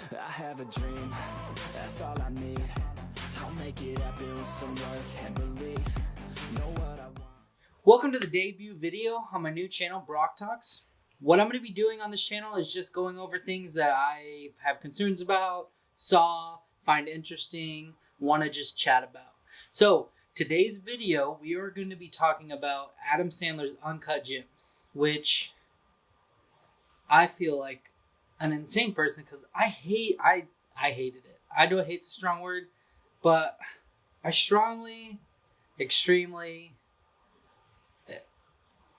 I have a dream, that's all I need. I'll make it happen with some work and belief. Know what I want. Welcome to the debut video on my new channel, Brock Talks. What I'm going to be doing on this channel is just going over things that I have concerns about, saw, find interesting, want to just chat about. So today's video, we are going to be talking about Adam Sandler's Uncut Gems, which I feel like an insane person because I hated it. I know hate's a strong word, but I strongly, extremely,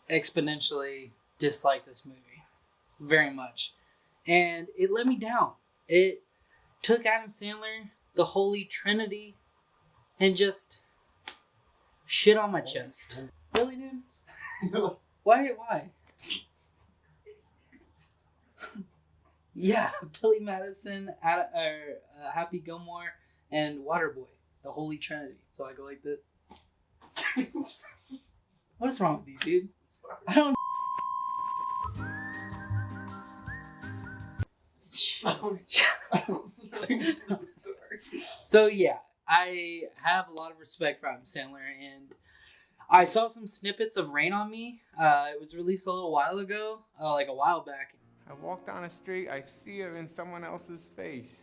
exponentially dislike this movie very much. And it let me down. It took Adam Sandler, the Holy Trinity, and just shit on my chest. Really, dude? Why? Yeah, Billy Madison, Happy Gilmore, and Waterboy, the Holy Trinity. So I go like this. What is wrong with you, dude? I don't. So yeah, I have a lot of respect for Adam Sandler, and I saw some snippets of Rain on Me. It was released a little while ago, like a while back. I walk down the street, I see her in someone else's face.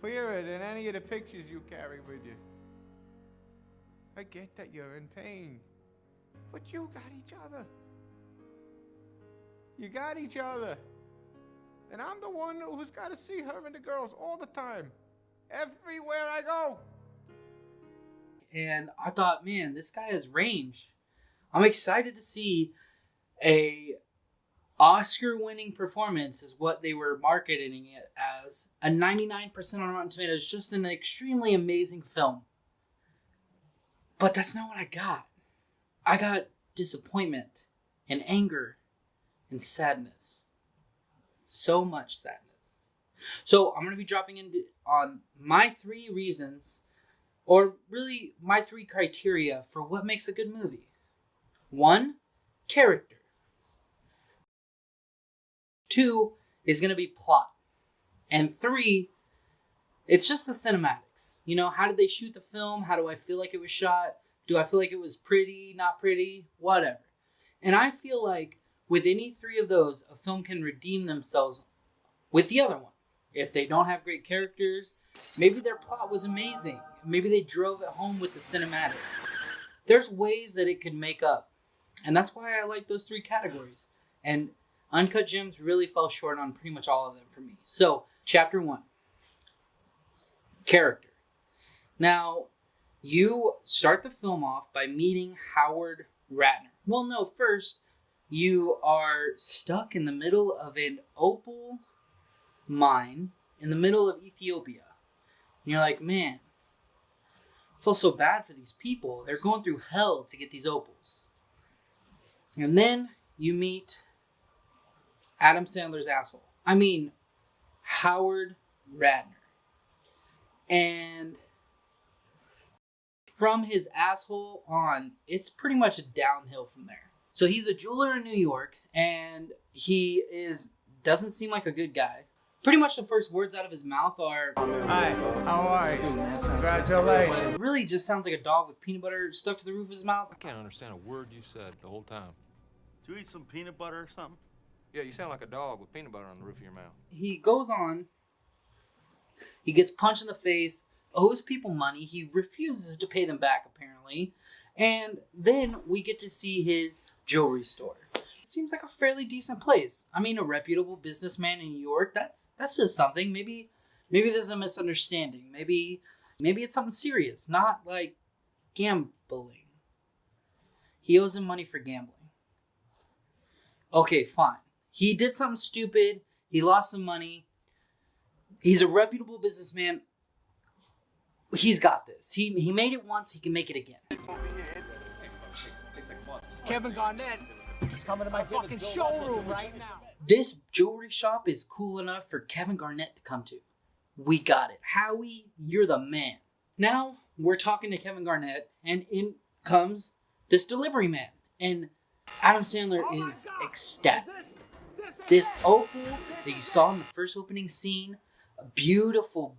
Clearer than any of the pictures you carry with you. I get that you're in pain, but you got each other. You got each other. And I'm the one who's got to see her and the girls all the time. Everywhere I go. And I thought, man, this guy has range. I'm excited to see a Oscar-winning performance is what they were marketing it as. A 99% on Rotten Tomatoes, just an extremely amazing film. But that's not what I got. I got disappointment and anger and sadness. So much sadness. So I'm going to be dropping into on my 3 reasons, or really my 3 criteria for what makes a good movie. 1, character. 2 is going to be plot. And 3, it's just the cinematics. You know, how did they shoot the film? How do I feel like it was shot? Do I feel like it was pretty, not pretty? Whatever. And I feel like with any 3 of those, a film can redeem themselves with the other one. If they don't have great characters, maybe their plot was amazing. Maybe they drove it home with the cinematics. There's ways that it could make up. And that's why I like those 3 categories. And Uncut Gems really fell short on pretty much all of them for me. So, chapter 1. Character. Now, you start the film off by meeting Howard Ratner. Well, no, first, you are stuck in the middle of an opal mine in the middle of Ethiopia. And you're like, man, I feel so bad for these people. They're going through hell to get these opals. And then you meet Adam Sandler's asshole. I mean, Howard Ratner. And from his asshole on, it's pretty much downhill from there. So he's a jeweler in New York, and he doesn't seem like a good guy. Pretty much the first words out of his mouth are, Hi, how are you? Congratulations. it really just sounds like a dog with peanut butter stuck to the roof of his mouth. I can't understand a word you said the whole time. Did you eat some peanut butter or something? Yeah, you sound like a dog with peanut butter on the roof of your mouth. He goes on, he gets punched in the face, owes people money, he refuses to pay them back apparently, and then we get to see his jewelry store. It seems like a fairly decent place. I mean, a reputable businessman in New York, that says something. Maybe there's a misunderstanding. Maybe it's something serious, not like gambling. He owes him money for gambling. Okay, fine. He did something stupid. He lost some money. He's a reputable businessman. He's got this. He made it once. He can make it again. Kevin Garnett is coming to my fucking showroom right now. This jewelry shop is cool enough for Kevin Garnett to come to. We got it. Howie, you're the man. Now we're talking to Kevin Garnett, and in comes this delivery man. And Adam Sandler is ecstatic. This opal that you saw in the first opening scene a beautiful,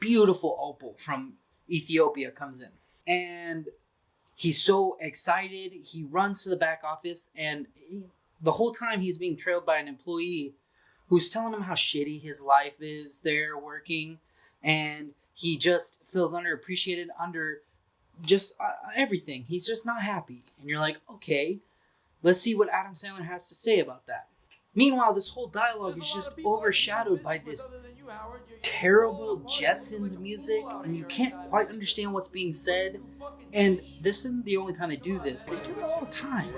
beautiful opal from Ethiopia comes in. And he's so excited. He runs to the back office, and the whole time he's being trailed by an employee who's telling him how shitty his life is there working, and he just feels underappreciated, under just everything. He's just not happy. And you're like, okay, let's see what Adam Sandler has to say about that. Meanwhile, this whole dialogue is just overshadowed by this terrible Jetsons music, and you can't quite understand what's being said. And this isn't the only time they do this. They do it all the time.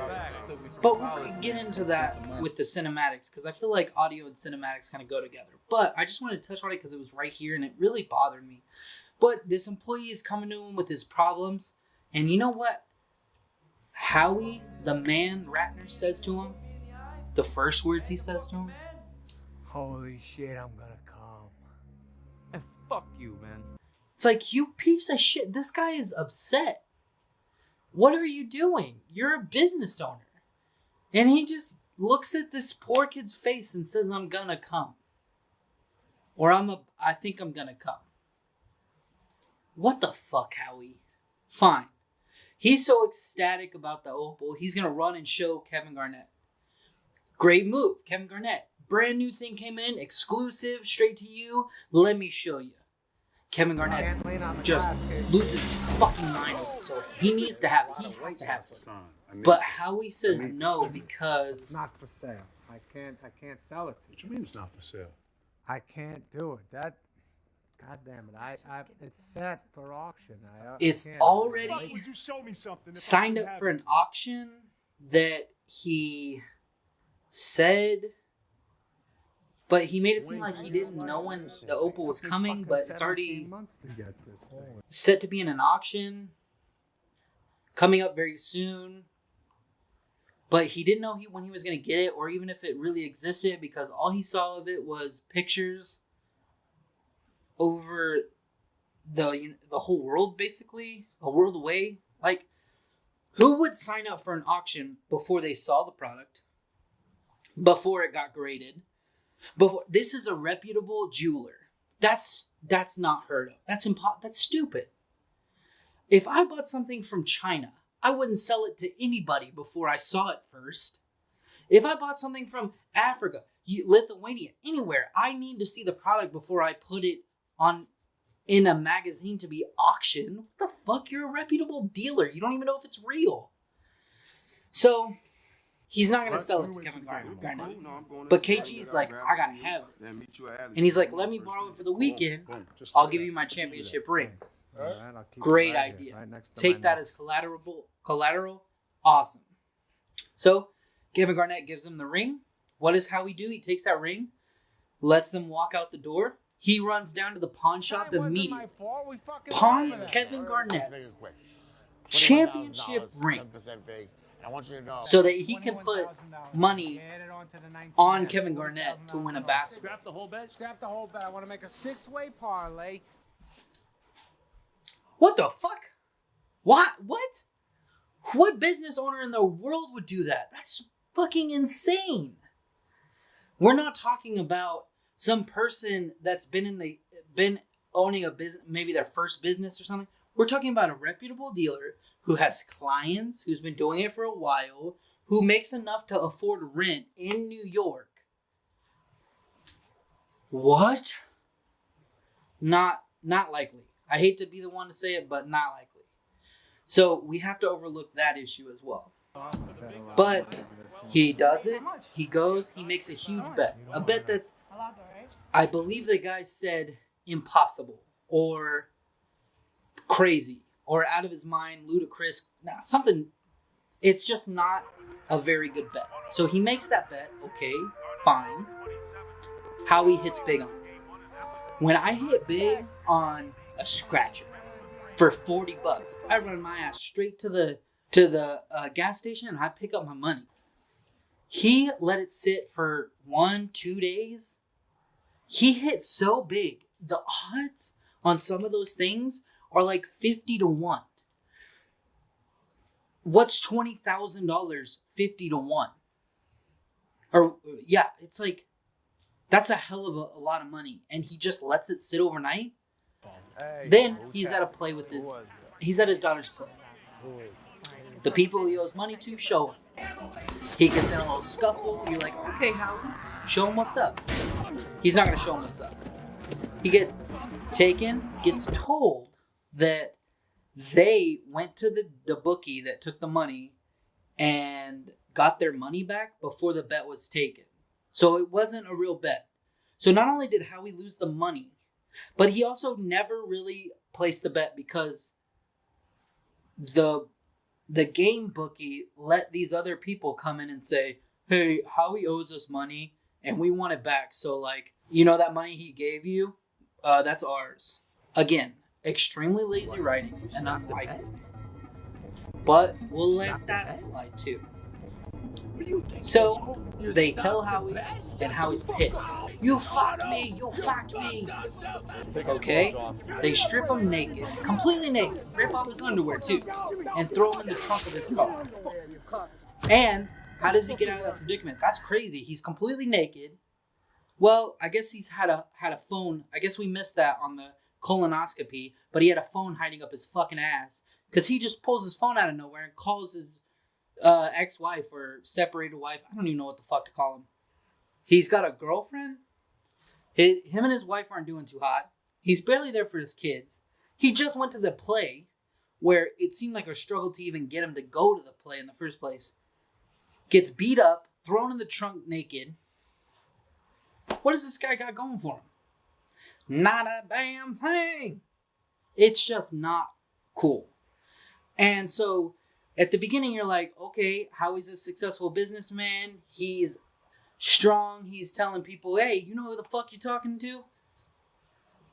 But we could get into that with the cinematics, because I feel like audio and cinematics kind of go together. But I just wanted to touch on it because it was right here, and it really bothered me. But this employee is coming to him with his problems, and you know what Howie, the man Ratner, says to him? The first words he says to him? Holy shit, I'm gonna come. And fuck you, man. It's like, you piece of shit. This guy is upset. What are you doing? You're a business owner. And he just looks at this poor kid's face and says, I'm gonna come. Or I think I'm gonna come. What the fuck, Howie? Fine. He's so ecstatic about the opal, he's gonna run and show Kevin Garnett. Great move, Kevin Garnett. Brand new thing came in, exclusive, straight to you. Let me show you. Kevin Garnett just loses his fucking mind over it. So he needs to have it. He has to have it. But Howie says no because It's not for sale. I can't sell it to you. What you mean it's not for sale? I can't do it. God damn it. It's set for auction. it's can't. already Would you show me something? signed up for an auction that he said, but he made it seem like he didn't know when the opal was coming, but it's already months to get this thing. set to be in an auction coming up very soon. But he didn't know when he was going to get it, or even if it really existed, because all he saw of it was pictures over the whole world, basically, a world away. Like, who would sign up for an auction before they saw the product, before it got graded? This is a reputable jeweler. That's not heard of. That's stupid. If I bought something from China, I wouldn't sell it to anybody before I saw it first. If I bought something from Africa, Lithuania, anywhere, I need to see the product before I put it in a magazine to be auctioned. What the fuck? You're a reputable dealer. You don't even know if it's real. So he's not going to sell it to Kevin Garnett. But KG's like, I got to have this. And he's like, let me borrow it for the weekend. I'll give you my championship ring. Great idea. Take that as collateral. Awesome. So Kevin Garnett gives him the ring. What does Howie do? He takes that ring, lets them walk out the door. He runs down to the pawn shop immediately. Pawns Kevin Garnett's championship ring so that he can put money on Kevin Garnett to win a basketball. Scrap the whole bet. I want to make a 6-way parlay. What the fuck? What? What business owner in the world would do that? That's fucking insane. We're not talking about some person that's been owning a business, maybe their first business or something. We're talking about a reputable dealer who has clients, who's been doing it for a while, who makes enough to afford rent in New York. What? Not likely. I hate to be the one to say it, but not likely. So we have to overlook that issue as well. But he does it. He goes. He makes a huge bet. A bet that's, I believe the guy said, impossible or crazy or out of his mind, ludicrous. Something. It's just not a very good bet. So he makes that bet. Okay, fine. Howie hits big on it. When I hit big on a scratcher for $40, I run my ass straight to the gas station and I pick up my money. He let it sit for 1-2 days. He hit so big. The odds on some of those things are like 50-1. What's $20,000 50-1? Or yeah, it's like That's a hell of a lot of money. And he just lets it sit overnight. Then he's at a play with he's at his daughter's play. The people he owes money to show him. He gets in a little scuffle. You're like, okay, Howie, show him what's up. He's not going to show him what's up. He gets taken, gets told that they went to the bookie that took the money and got their money back before the bet was taken. So it wasn't a real bet. So not only did Howie lose the money, but he also never really placed the bet because the game bookie let these other people come in and say, hey, Howie owes us money and we want it back. So like, you know that money he gave you? That's ours. Again, extremely lazy writing and not like it. But we'll let that slide too. So they tell Howie, and Howie's pissed. You fucked me! You fucked me! Okay? They strip him naked, completely naked, rip off his underwear too, and throw him in the trunk of his car. And how does he get out of that predicament? That's crazy. He's completely naked. Well, I guess he's had a phone. I guess we missed that on the colonoscopy, but he had a phone hiding up his fucking ass because he just pulls his phone out of nowhere and calls his ex-wife or separated wife. I don't even know what the fuck to call him. He's got a girlfriend. Him and his wife aren't doing too hot. He's barely there for his kids. He just went to the play where it seemed like a struggle to even get him to go to the play in the first place. Gets beat up, thrown in the trunk naked. What does this guy got going for him? Not a damn thing. It's just not cool. And so at the beginning, you're like, okay, Howie's a successful businessman. He's strong. He's telling people, hey, you know who the fuck you're talking to?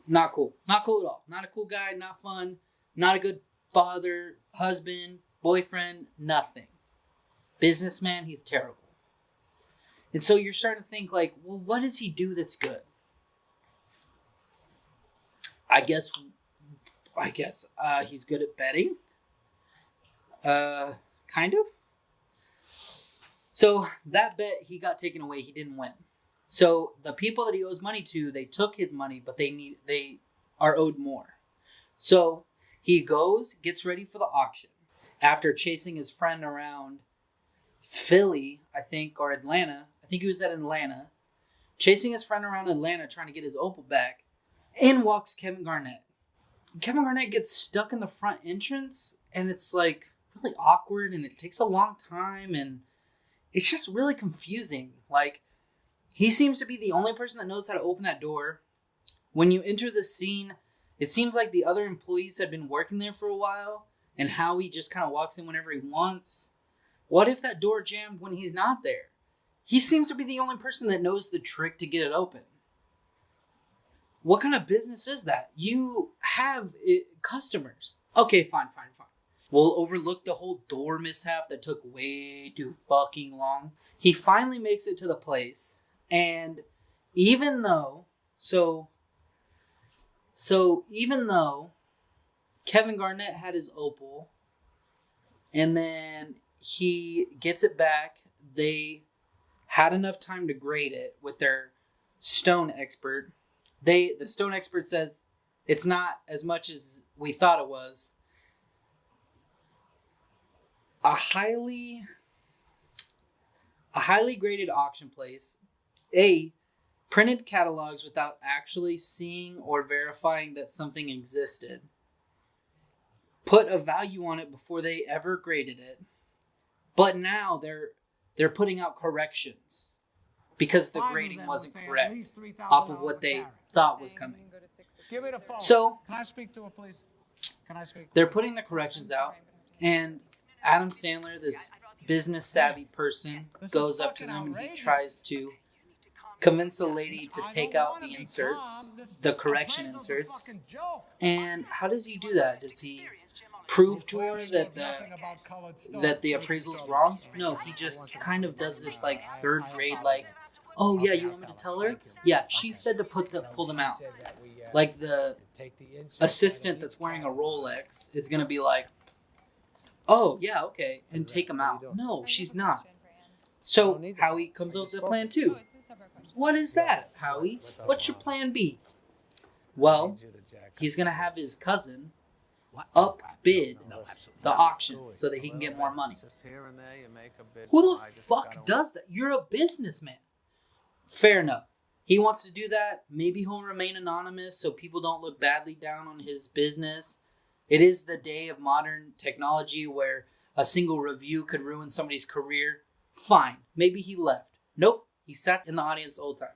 Not cool. Not cool at all. Not a cool guy. Not fun. Not a good father, husband, boyfriend, nothing. Businessman, he's terrible. And so you're starting to think like, well, what does he do that's good? I guess he's good at betting. Kind of. So that bet, he got taken away. He didn't win. So the people that he owes money to, they took his money, but they are owed more. So he goes, gets ready for the auction. After chasing his friend around Philly, I think, or Atlanta. I think he was at Atlanta. Chasing his friend around Atlanta, trying to get his Opel back. In walks Kevin Garnett. Kevin Garnett gets stuck in the front entrance, and it's like really awkward, and it takes a long time, and it's just really confusing. Like, he seems to be the only person that knows how to open that door. When you enter the scene, it seems like the other employees have been working there for a while, and Howie just kind of walks in whenever he wants. What if that door jammed when he's not there? He seems to be the only person that knows the trick to get it open. What kind of business is that? You have customers. Okay, fine. We'll overlook the whole door mishap that took way too fucking long. He finally makes it to the place, and even though Kevin Garnett had his Opel, and then he gets it back, they had enough time to grade it with their stone expert. The stone expert says it's not as much as we thought it was. A highly graded auction place, printed catalogs without actually seeing or verifying that something existed, put a value on it before they ever graded it, but now they're putting out corrections because the grading wasn't correct off of what they thought was coming. Give me the phone. So, can I speak to her, please? Can I speak? They're putting the corrections out, and Adam Sandler, this business savvy person, goes up to them and he tries to convince the lady to take out the inserts, the correction inserts. And how does he do that? Does he prove to her that the appraisal's wrong? No, he just kind of does this like third grade, like, oh yeah, you want me to tell her? Yeah, she said to pull them out. Like the assistant that's wearing a Rolex is gonna be like, oh yeah, okay, and take them out. No, she's not. So Howie comes up with a plan too. What is that, Howie? What's your plan B? Well, he's going to have his cousin upbid the auction so that he can get more money. Who the fuck does that? You're a businessman. Fair enough. He wants to do that. Maybe he'll remain anonymous so people don't look badly down on his business. It is the day of modern technology where a single review could ruin somebody's career. Fine. Maybe he left. Nope. He sat in the audience the whole time.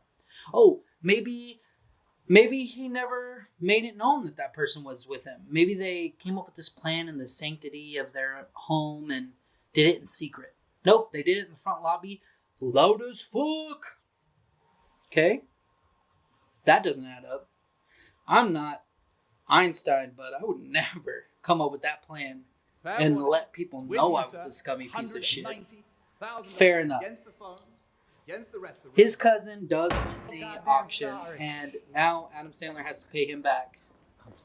Oh, maybe he never made it known that person was with him. Maybe they came up with this plan in the sanctity of their home and did it in secret. Nope. They did it in the front lobby. Loud as fuck. Okay? That doesn't add up. I'm not Einstein, but I would never come up with that plan and let people know I was a scummy piece of shit. Fair enough. His cousin does win the auction, and now Adam Sandler has to pay him back.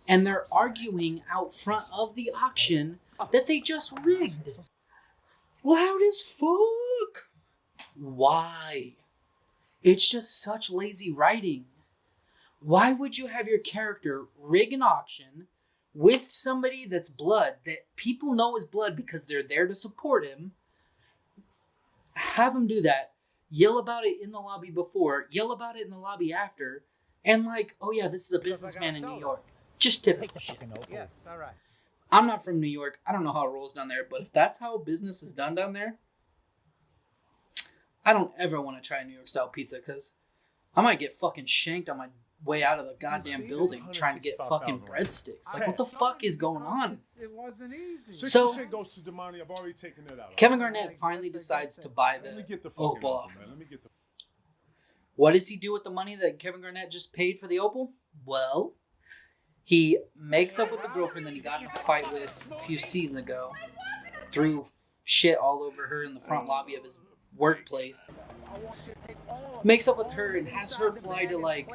And they're arguing out front of the auction that they just rigged. Loud as fuck. Why? It's just such lazy writing. Why would you have your character rig an auction with somebody that's blood, that people know is blood because they're there to support him? Have him do that. Yell about it in the lobby before. Yell about it in the lobby after. And like, oh yeah, this is a businessman in New York. Just typical shit. Yes, all right. I'm not from New York. I don't know how it rolls down there. But if that's how business is done down there, I don't ever want to try New York style pizza because I might get fucking shanked on my way out of the goddamn building trying to get fucking breadsticks. Like, what the fuck is going on? It wasn't easy. So, goes to Damani. I've already taken it out. Kevin Garnett finally decides to buy the Opal off. What does he do with the money that Kevin Garnett just paid for the Opal? Well, he makes up with the girlfriend that he got in a fight with a few seasons ago, threw shit all over her in the front lobby of his workplace, makes up with her and has her fly to, like,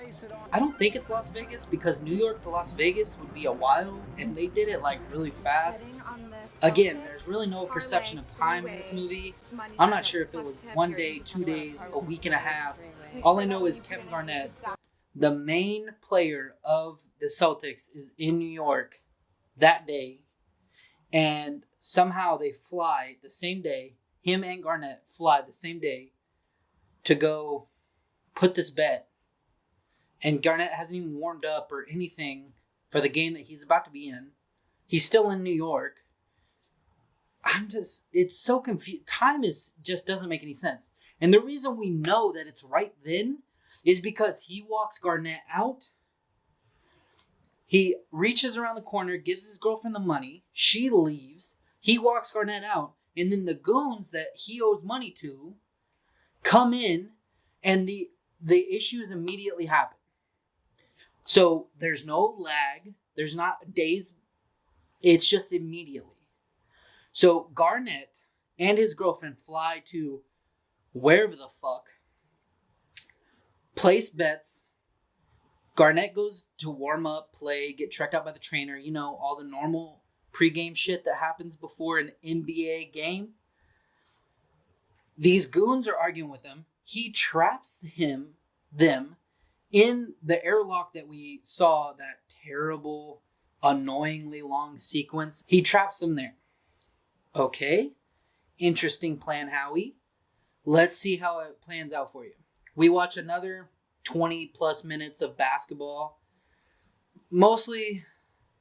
I don't think it's Las Vegas because New York to Las Vegas would be a while, and they did it like really fast. Again, there's really no perception of time in this movie. I'm not sure if it was 1 day, 2 days, a week and a half. All I know is Kevin Garnett, the main player of the Celtics, is in New York that day, and somehow they fly the same day. Him and Garnett fly the same day to go put this bet. And Garnett hasn't even warmed up or anything for the game that he's about to be in. He's still in New York. It's so confused. Time just doesn't make any sense. And the reason we know that it's right then is because he walks Garnett out. He reaches around the corner, gives his girlfriend the money. She leaves. He walks Garnett out. And then the goons that he owes money to come in, and the issues immediately happen. So there's no lag. There's not days. It's just immediately. So Garnett and his girlfriend fly to wherever the fuck, place bets. Garnett goes to warm up, play, get checked out by the trainer. You know, all the normal pregame shit that happens before an NBA game. These goons are arguing with him. He traps them in the airlock that we saw, that terrible, annoyingly long sequence. He traps them there. Okay. Interesting plan, Howie. Let's see how it plans out for you. We watch another 20 plus minutes of basketball. Mostly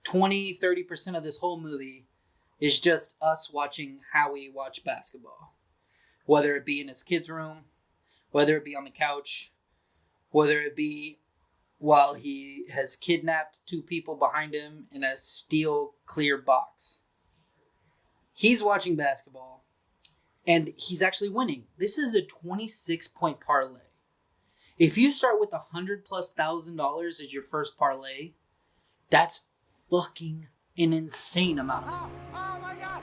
20-30% of this whole movie is just us watching Howie watch basketball. Whether it be in his kid's room, whether it be on the couch, whether it be while he has kidnapped two people behind him in a steel clear box. He's watching basketball, and he's actually winning. This is a 26-point parlay. If you start with $100,000+ as your first parlay, that's fucking an insane amount. Oh my God!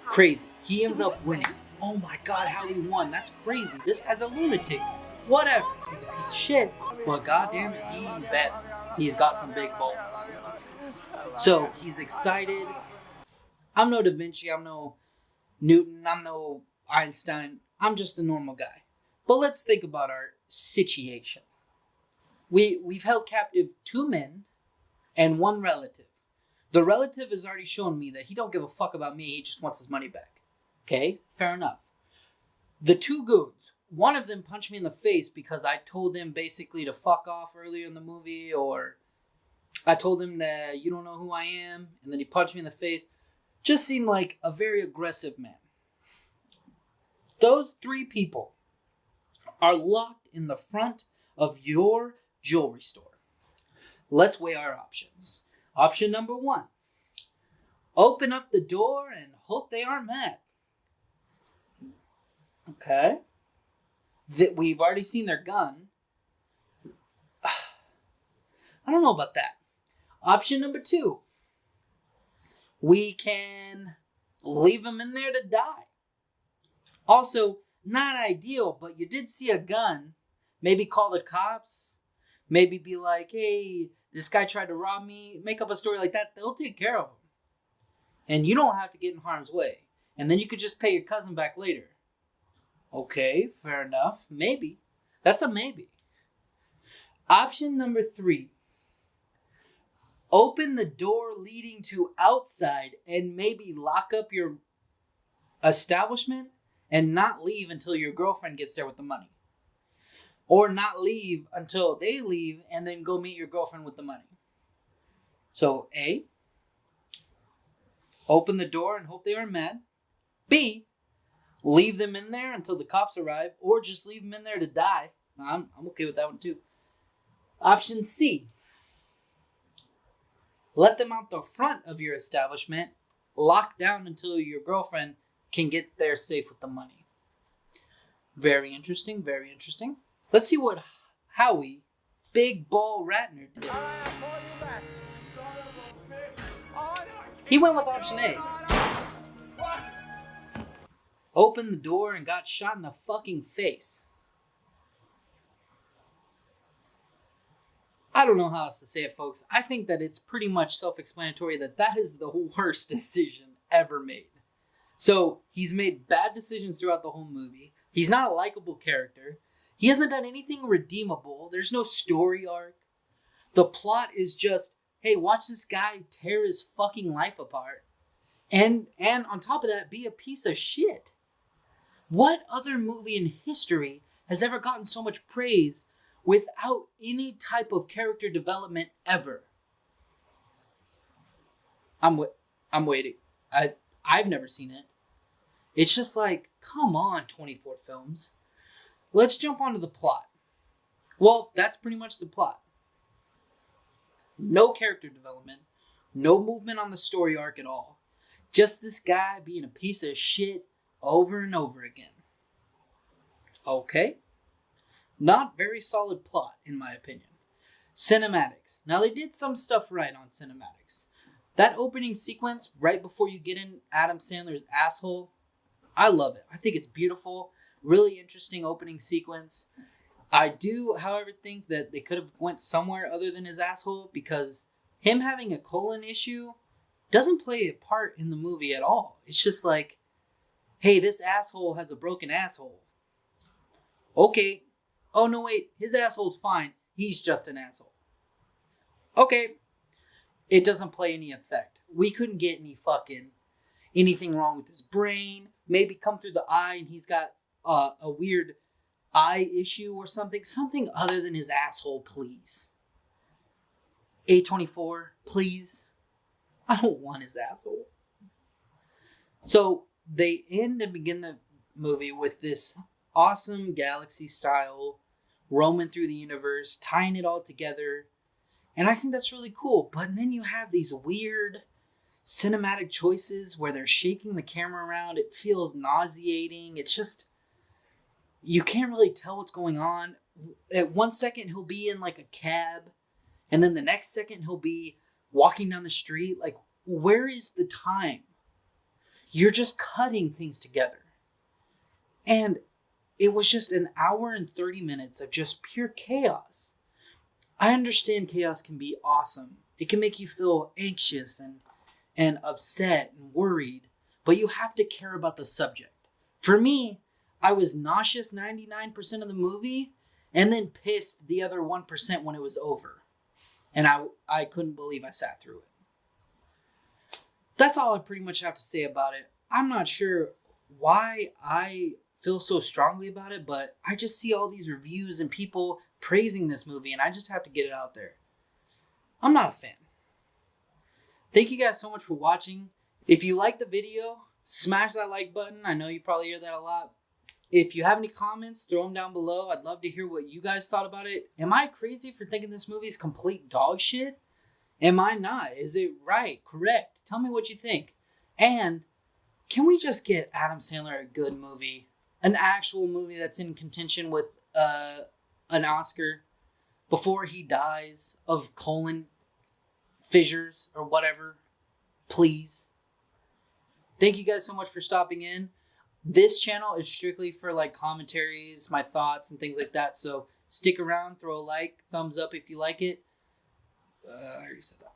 Crazy. He ends up winning. Oh my God, how he won. That's crazy. This guy's a lunatic. Whatever. He's a piece of shit. But goddamn it, he bets he's got some big balls. So he's excited. I'm no Da Vinci. I'm no Newton. I'm no Einstein. I'm just a normal guy. But let's think about our situation. We've held captive 2 men and 1 relative. The relative has already shown me that he don't give a fuck about me. He just wants his money back. Okay, fair enough. The 2 goons, one of them punched me in the face because I told him basically to fuck off earlier in the movie, or I told him that you don't know who I am, and then he punched me in the face. Just seemed like a very aggressive man. Those 3 people are locked in the front of your jewelry store. Let's weigh our options. Option number 1. Open up the door and hope they aren't mad. Okay. We've already seen their gun. I don't know about that. Option number 2. We can leave them in there to die. Also, not ideal, but you did see a gun. Maybe call the cops. Maybe be like, hey, this guy tried to rob me. Make up a story like that. They'll take care of him. And you don't have to get in harm's way. And then you could just pay your cousin back later. Okay, fair enough. Maybe. That's a maybe. Option number 3. Open the door leading to outside and maybe lock up your establishment and not leave until your girlfriend gets there with the money. Or not leave until they leave and then go meet your girlfriend with the money. So A, open the door and hope they are mad. B, leave them in there until the cops arrive, or just leave them in there to die. I'm okay with that one too. Option C, let them out the front of your establishment, locked down until your girlfriend can get there safe with the money. Very interesting, very interesting. Let's see what Howie, Big Ball Ratner, did. He went with option A. Opened the door and got shot in the fucking face. I don't know how else to say it, folks. I think that it's pretty much self-explanatory that is the worst decision ever made. So, he's made bad decisions throughout the whole movie. He's not a likable character. He hasn't done anything redeemable. There's no story arc. The plot is just, hey, watch this guy tear his fucking life apart. And on top of that, be a piece of shit. What other movie in history has ever gotten so much praise without any type of character development ever? I'm waiting. I've never seen it. It's just like, come on, 24 films. Let's jump onto the plot. Well, that's pretty much the plot. No character development. No movement on the story arc at all. Just this guy being a piece of shit over and over again. Okay. Not very solid plot, in my opinion. Cinematics. Now, they did some stuff right on cinematics. That opening sequence right before you get in Adam Sandler's asshole, I love it. I think it's beautiful. Really interesting opening sequence. I do, however, think that they could have went somewhere other than his asshole, because him having a colon issue doesn't play a part in the movie at all. It's just like, hey, this asshole has a broken asshole. Okay. Oh, no, wait. His asshole's fine. He's just an asshole. Okay. It doesn't play any effect. We couldn't get anything wrong with his brain. Maybe come through the eye and he's got a weird eye issue or something. Something other than his asshole, please. A24, please. I don't want his asshole. So they end and begin the movie with this awesome galaxy style roaming through the universe, tying it all together. And I think that's really cool. But then you have these weird cinematic choices where they're shaking the camera around. It feels nauseating. It's just, you can't really tell what's going on. At 1 second, he'll be in like a cab. And then the next second, he'll be walking down the street. Like, where is the time? You're just cutting things together. And it was just an hour and 30 minutes of just pure chaos. I understand chaos can be awesome. It can make you feel anxious and upset and worried. But you have to care about the subject. For me, I was nauseous 99% of the movie and then pissed the other 1% when it was over. And I couldn't believe I sat through it. That's all I pretty much have to say about it. I'm not sure why I feel so strongly about it, but I just see all these reviews and people praising this movie, and I just have to get it out there. I'm not a fan. Thank you guys so much for watching. If you like the video, smash that like button. I know you probably hear that a lot. If you have any comments, throw them down below. I'd love to hear what you guys thought about it. Am I crazy for thinking this movie is complete dog shit? Am I not? Is it right? Correct? Tell me what you think. And can we just get Adam Sandler a good movie? An actual movie that's in contention with an Oscar before he dies of colon fissures or whatever. Please. Thank you guys so much for stopping in. This channel is strictly for like commentaries, my thoughts, and things like that. So stick around, throw a like, thumbs up if you like it. I already said that.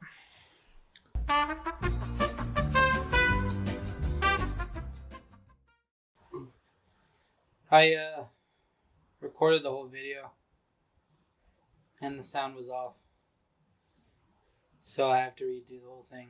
I recorded the whole video and the sound was off. So I have to redo the whole thing.